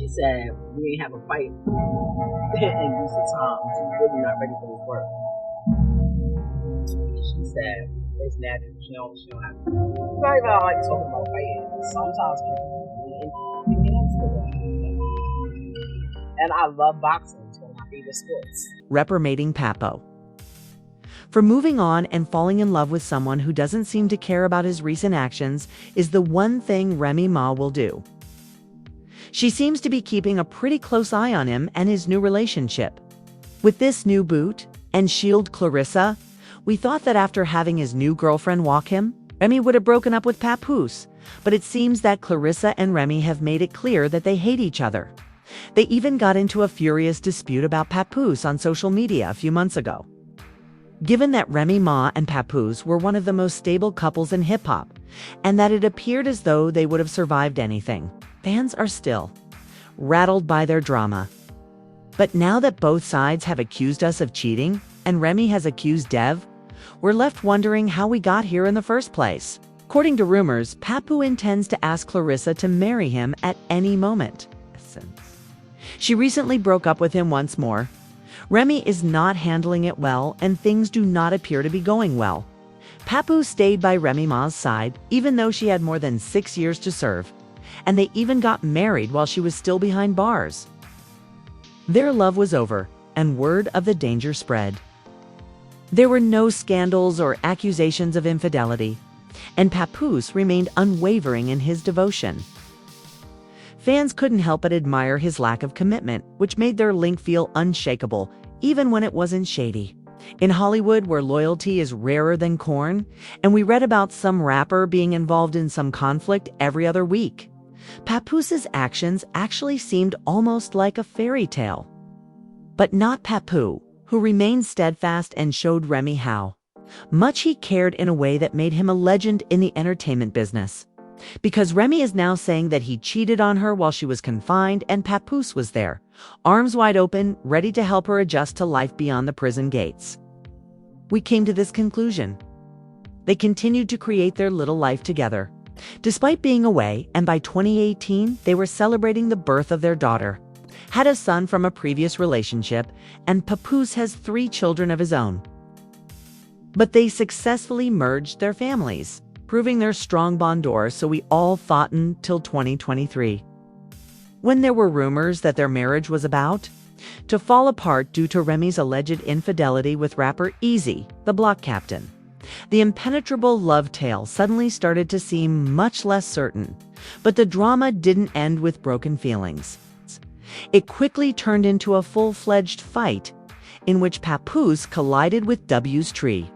She said, we ain't have a fight in recent times. You're really not ready for this work. She said, it's natural. She don't have to. It's not even like talking about fighting. Sometimes people really into it. And I love boxing. It's one of my favorite sports. Reprimanding Papo for moving on and falling in love with someone who doesn't seem to care about his recent actions is the one thing Remy Ma will do. She seems to be keeping a pretty close eye on him and his new relationship. With this new boot and shield Clarissa, we thought that after having his new girlfriend walk him, Remy would have broken up with Papoose, but it seems that Clarissa and Remy have made it clear that they hate each other. They even got into a furious dispute about Papoose on social media a few months ago. Given that Remy Ma and Papoose were one of the most stable couples in hip-hop, and that it appeared as though they would have survived anything, fans are still rattled by their drama. But now that both sides have accused us of cheating, and Remy has accused Dev, we're left wondering how we got here in the first place. According to rumors, Papoose intends to ask Clarissa to marry him at any moment. She recently broke up with him once more. Remy is not handling it well, and things do not appear to be going well. Papoose stayed by Remy Ma's side, even though she had more than 6 years to serve, and they even got married while she was still behind bars. Their love was over, and word of the danger spread. There were no scandals or accusations of infidelity, and Papoose remained unwavering in his devotion. Fans couldn't help but admire his lack of commitment, which made their link feel unshakable, even when it wasn't shady. In Hollywood, where loyalty is rarer than corn, and we read about some rapper being involved in some conflict every other week, Papoose's actions actually seemed almost like a fairy tale. But not Papoose, who remained steadfast and showed Remy how much he cared in a way that made him a legend in the entertainment business. Because Remy is now saying that he cheated on her while she was confined, and Papoose was there, arms wide open, ready to help her adjust to life beyond the prison gates. We came to this conclusion. They continued to create their little life together, despite being away, and by 2018, they were celebrating the birth of their daughter, had a son from a previous relationship, and Papoose has 3 children of his own. But they successfully merged their families, proving their strong bondor, so we all thought until 2023, when there were rumors that their marriage was about to fall apart due to Remy's alleged infidelity with rapper Easy, the Block Captain. The impenetrable love tale suddenly started to seem much less certain, but the drama didn't end with broken feelings. It quickly turned into a full-fledged fight in which Papoose collided with W's tree.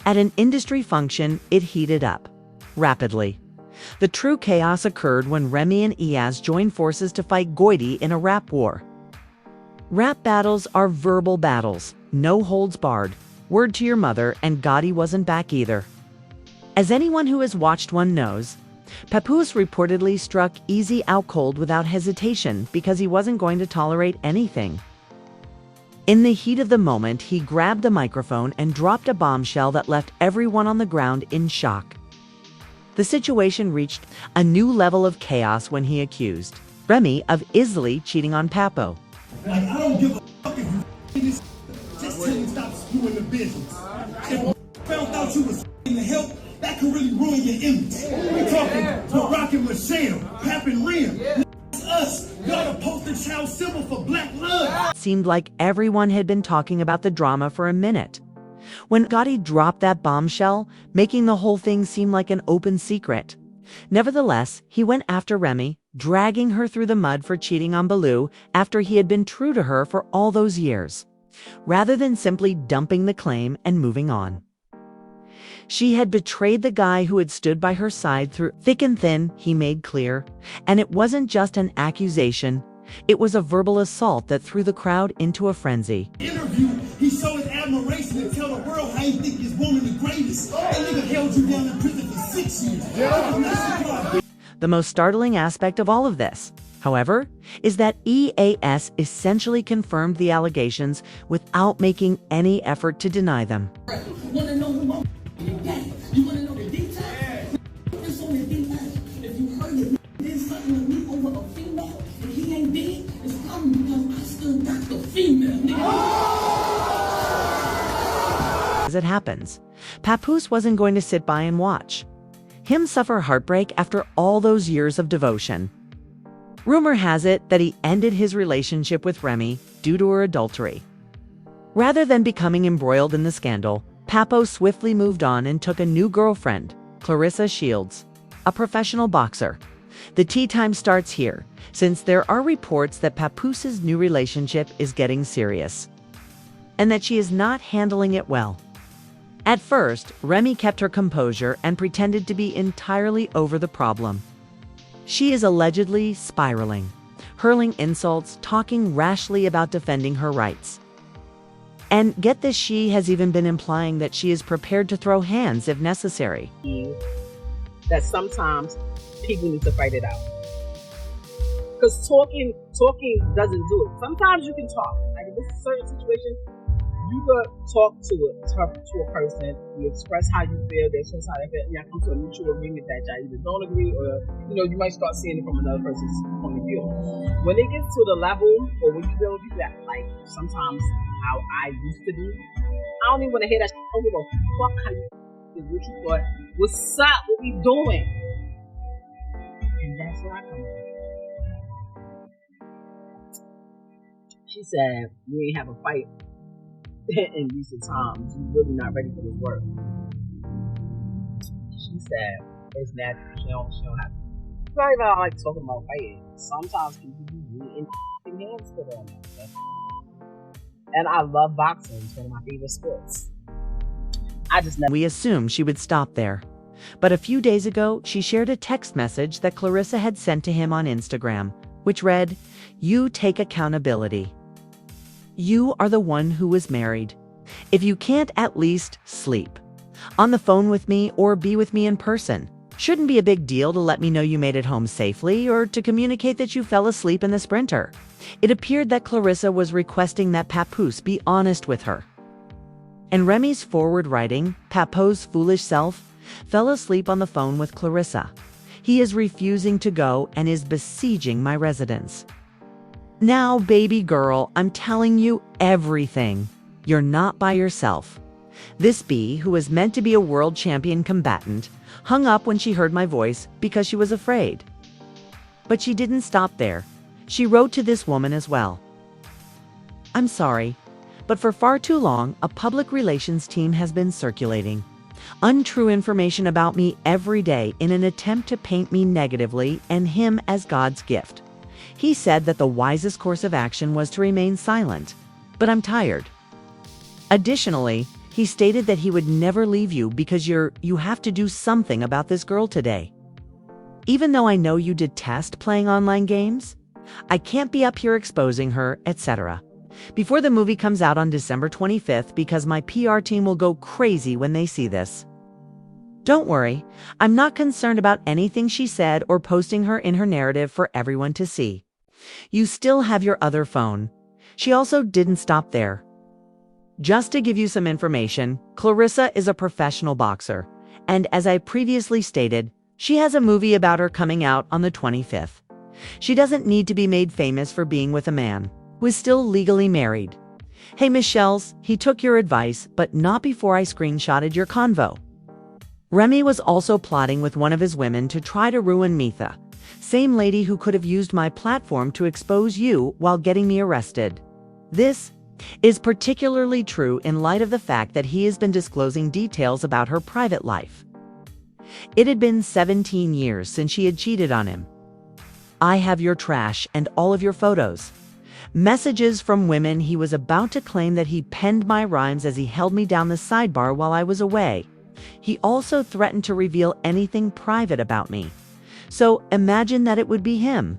At an industry function, it heated up rapidly. The true chaos occurred when Remy and Iaz joined forces to fight Goity in a rap war. Rap battles are verbal battles, no holds barred, word to your mother, and Gotti wasn't back either. As anyone who has watched one knows, Papoose reportedly struck Easy out cold without hesitation because he wasn't going to tolerate anything. In the heat of the moment, he grabbed the microphone and dropped a bombshell that left everyone on the ground in shock. The situation reached a new level of chaos when he accused Remy of easily cheating on Papo. Like, I don't give a fuck if you this. Just tell me stop screwing the business. If found out you was the help, that could really ruin your image. We're talking Barack and Michelle, Pap and Rim. It's us. Y'all the poster child symbol for black love. Seemed like everyone had been talking about the drama for a minute, when Gotti dropped that bombshell, making the whole thing seem like an open secret. Nevertheless, he went after Remy, dragging her through the mud for cheating on Baloo after he had been true to her for all those years, rather than simply dumping the claim and moving on. She had betrayed the guy who had stood by her side through thick and thin, he made clear, and it wasn't just an accusation, it was a verbal assault that threw the crowd into a frenzy. Interview, he showed his admiration and tell the world how he think this woman the greatest. That nigga held you down in prison for 6 years. The most startling aspect of all of this, however, is that EAS essentially confirmed the allegations without making any effort to deny them. You want to know the details? It's on the D9. If you heard it, did something with me over a female, and he dead, it's probably because I still got the female, nigga. As it happens, Papoose wasn't going to sit by and watch him suffer heartbreak after all those years of devotion. Rumor has it that he ended his relationship with Remy due to her adultery. Rather than becoming embroiled in the scandal, Papo swiftly moved on and took a new girlfriend, Clarissa Shields, a professional boxer. The tea time starts here, since there are reports that Papoose's new relationship is getting serious, and that she is not handling it well. At first, Remy kept her composure and pretended to be entirely over the problem. She is allegedly spiraling, hurling insults, talking rashly about defending her rights. And get this, she has even been implying that she is prepared to throw hands if necessary. That sometimes people need to fight it out. Because talking doesn't do it. Sometimes you can talk. Like in this certain situation, you could talk to a person, you express how you feel, they express how they feel, and y'all come to a mutual agreement that y'all either don't agree or, you might start seeing it from another person's point of view. When it gets to the level, or when you don't do that, like sometimes how I used to do, I don't even want to hear that shit. I don't give a fuck how you is what you thought. What's up? What we doing? And that's where I come from. She said, we ain't have a fight in recent times. You really not ready for this work. She said, it's natural. She don't have to. It's not even like talking about fighting. Sometimes people be beating hands to them. And I love boxing. It's one of my favorite sports. We assumed she would stop there. But a few days ago, she shared a text message that Clarissa had sent to him on Instagram, which read, "You take accountability. You are the one who was married. If you can't at least sleep on the phone with me or be with me in person, shouldn't be a big deal to let me know you made it home safely or to communicate that you fell asleep in the Sprinter." It appeared that Clarissa was requesting that Papoose be honest with her. And Remy's forward writing, Papo's foolish self, fell asleep on the phone with Clarissa. He is refusing to go and is besieging my residence. Now, baby girl, I'm telling you everything. You're not by yourself. This bee, who was meant to be a world champion combatant, hung up when she heard my voice because she was afraid. But she didn't stop there. She wrote to this woman as well. "I'm sorry, but for far too long, a public relations team has been circulating untrue information about me every day in an attempt to paint me negatively and him as God's gift. He said that the wisest course of action was to remain silent, but I'm tired. Additionally, he stated that he would never leave you because you have to do something about this girl today. Even though I know you detest playing online games, I can't be up here exposing her, etc. before the movie comes out on December 25th because my PR team will go crazy when they see this. Don't worry, I'm not concerned about anything she said or posting her in her narrative for everyone to see. You still have your other phone." She also didn't stop there. Just to give you some information, Clarissa is a professional boxer, and as I previously stated, she has a movie about her coming out on the 25th. She doesn't need to be made famous for being with a man who is still legally married. Hey Michelle's, he took your advice, but not before I screenshotted your convo. Remy was also plotting with one of his women to try to ruin Mitha, same lady who could have used my platform to expose you while getting me arrested. This is particularly true in light of the fact that he has been disclosing details about her private life. It had been 17 years since she had cheated on him. I have your trash and all of your photos. Messages from women he was about to claim that he penned my rhymes as he held me down the sidebar while I was away. He also threatened to reveal anything private about me. So imagine that it would be him.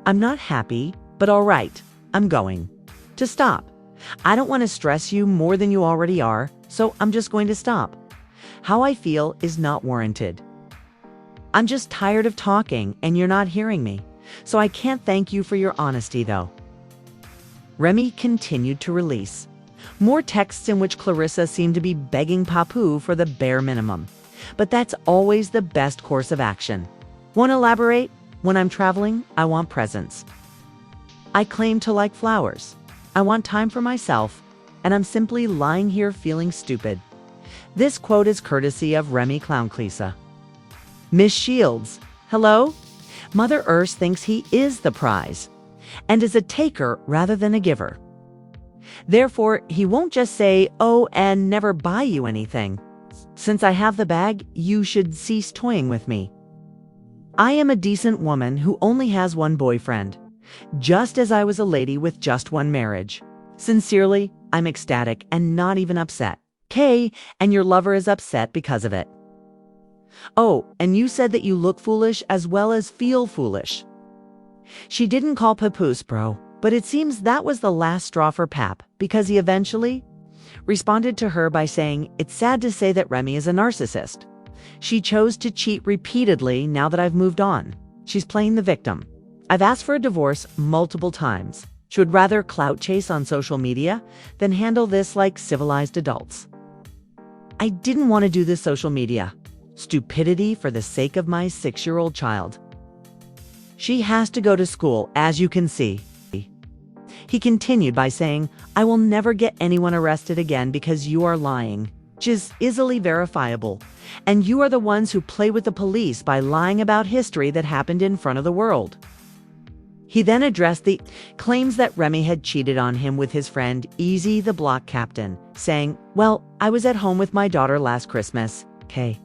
I'm not happy, but all right, I'm going to stop. I don't want to stress you more than you already are, so I'm just going to stop. How I feel is not warranted. I'm just tired of talking and you're not hearing me, so I can't thank you for your honesty though. Remy continued to release more texts in which Clarissa seemed to be begging Papoose for the bare minimum. But that's always the best course of action. Want to elaborate? When I'm traveling, I want presents. I claim to like flowers. I want time for myself, and I'm simply lying here feeling stupid. This quote is courtesy of Remy Clownclisa. Miss Shields, hello? Mother Earth thinks he is the prize, and is a taker rather than a giver. Therefore, he won't just say, oh, and never buy you anything. Since I have the bag, you should cease toying with me. I am a decent woman who only has one boyfriend, just as I was a lady with just one marriage. Sincerely, I'm ecstatic and not even upset. Kay, and your lover is upset because of it. Oh, and you said that you look foolish as well as feel foolish. She didn't call Papoose bro, but it seems that was the last straw for Pap, because he eventually responded to her by saying, it's sad to say that Remy is a narcissist. She chose to cheat repeatedly now that I've moved on. She's playing the victim. I've asked for a divorce multiple times. She would rather clout chase on social media than handle this like civilized adults. I didn't want to do this social media stupidity for the sake of my 6-year-old child. She has to go to school, as you can see. He continued by saying, I will never get anyone arrested again because you are lying, which is easily verifiable. And you are the ones who play with the police by lying about history that happened in front of the world. He then addressed the claims that Remy had cheated on him with his friend Easy the Block Captain, saying, well, I was at home with my daughter last Christmas, okay?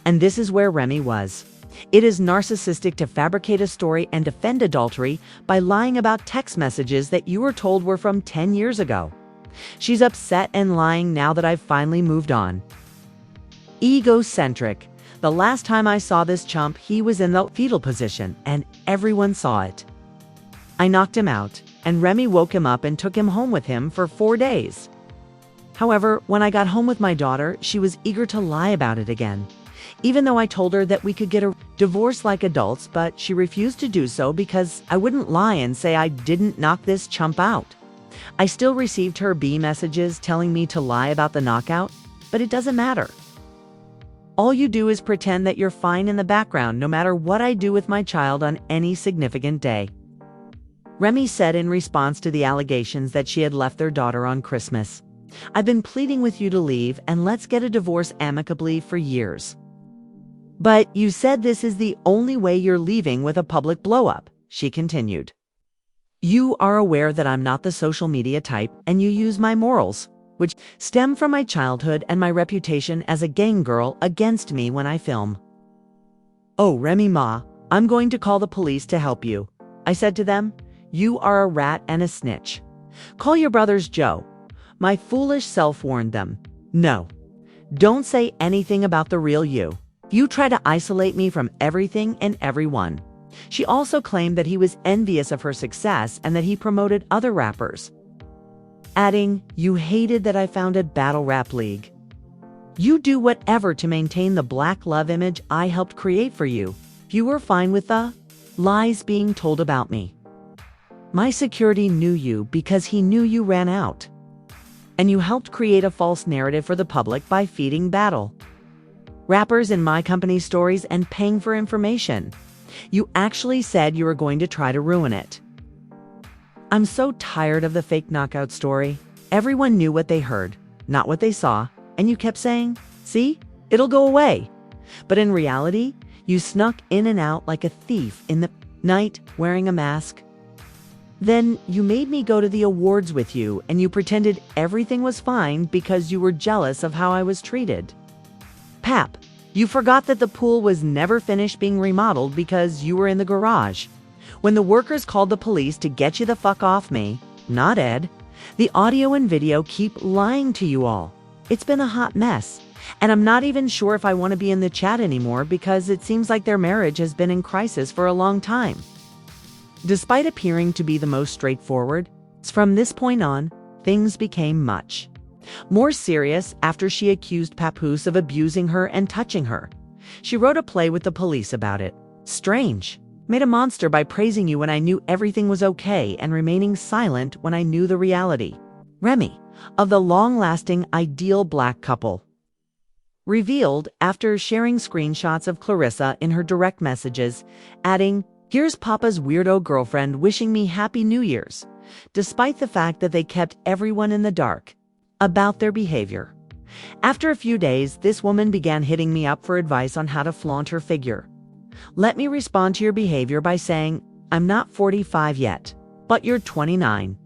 And this is where Remy was. It is narcissistic to fabricate a story and defend adultery by lying about text messages that you were told were from 10 years ago. She's upset and lying now that I've finally moved on. Egocentric. The last time I saw this chump, he was in the fetal position, and everyone saw it. I knocked him out, and Remy woke him up and took him home with him for 4 days. However, when I got home with my daughter, she was eager to lie about it again. Even though I told her that we could get a divorce like adults, but she refused to do so because I wouldn't lie and say I didn't knock this chump out. I still received her B messages telling me to lie about the knockout, but it doesn't matter. All you do is pretend that you're fine in the background no matter what I do with my child on any significant day. Remy said in response to the allegations that she had left their daughter on Christmas, I've been pleading with you to leave and let's get a divorce amicably for years. But you said this is the only way you're leaving with a public blow-up, she continued. You are aware that I'm not the social media type and you use my morals, which stem from my childhood and my reputation as a gang girl, against me when I film. Oh, Remy Ma, I'm going to call the police to help you. I said to them, you are a rat and a snitch. Call your brothers Joe. My foolish self warned them. No, don't say anything about the real you. You try to isolate me from everything and everyone. She also claimed that he was envious of her success and that he promoted other rappers, adding, you hated that I founded Battle Rap League. You do whatever to maintain the black love image I helped create for you. You were fine with the lies being told about me. My security knew you because he knew you ran out. And you helped create a false narrative for the public by feeding Battle rappers in my company's stories and paying for information. You actually said you were going to try to ruin it. I'm so tired of the fake knockout story. Everyone knew what they heard, not what they saw, and you kept saying, see, it'll go away. But in reality, you snuck in and out like a thief in the night wearing a mask. Then you made me go to the awards with you and you pretended everything was fine because you were jealous of how I was treated. Pap, you forgot that the pool was never finished being remodeled because you were in the garage. When the workers called the police to get you the fuck off me, not Ed, the audio and video keep lying to you all. It's been a hot mess, and I'm not even sure if I want to be in the chat anymore because it seems like their marriage has been in crisis for a long time. Despite appearing to be the most straightforward, from this point on, things became much more serious after she accused Papoose of abusing her and touching her. She wrote a play with the police about it. Strange. Made a monster by praising you when I knew everything was okay and remaining silent when I knew the reality. Remy, of the long-lasting ideal black couple. Revealed after sharing screenshots of Clarissa in her direct messages, adding, Here's Papa's weirdo girlfriend wishing me Happy New Year's, despite the fact that they kept everyone in the dark about their behavior. After a few days, this woman began hitting me up for advice on how to flaunt her figure. Let me respond to your behavior by saying, I'm not 45 yet, but you're 29.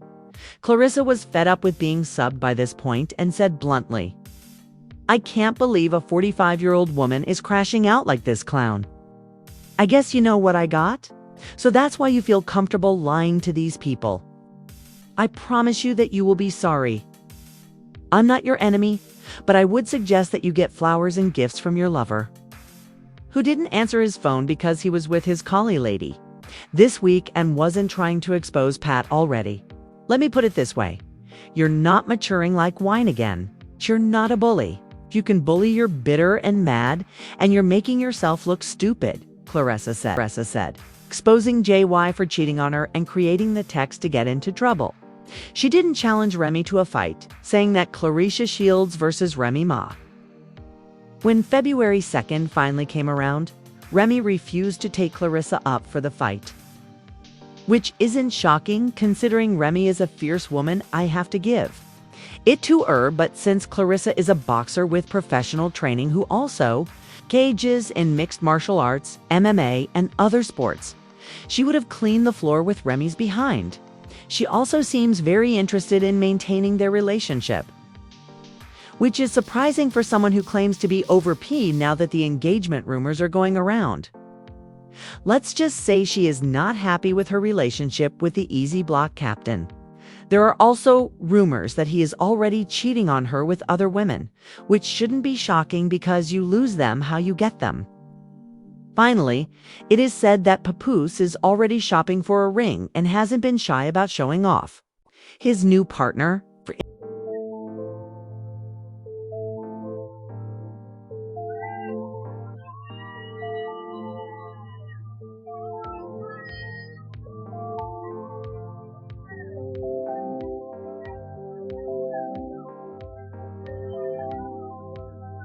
Clarissa was fed up with being subbed by this point and said bluntly, I can't believe a 45-year-old woman is crashing out like this clown. I guess you know what I got? So that's why you feel comfortable lying to these people. I promise you that you will be sorry. I'm not your enemy, but I would suggest that you get flowers and gifts from your lover, who didn't answer his phone because he was with his collie lady this week and wasn't trying to expose Pat already. Let me put it this way. You're not maturing like wine again. You're not a bully. You can bully, you're bitter and mad, and you're making yourself look stupid, Clarissa said, exposing JY for cheating on her and creating the text to get into trouble. She didn't challenge Remy to a fight, saying that Clarissa Shields versus Remy Ma. When February 2nd finally came around, Remy refused to take Clarissa up for the fight. Which isn't shocking considering Remy is a fierce woman, I have to give it to her, but since Clarissa is a boxer with professional training who also engages in mixed martial arts, MMA, and other sports, she would have cleaned the floor with Remy's behind. She also seems very interested in maintaining their relationship, which is surprising for someone who claims to be over P now that the engagement rumors are going around. Let's just say she is not happy with her relationship with the Easy Block captain. There are also rumors that he is already cheating on her with other women, which shouldn't be shocking because you lose them how you get them. Finally, it is said that Papoose is already shopping for a ring and hasn't been shy about showing off his new partner,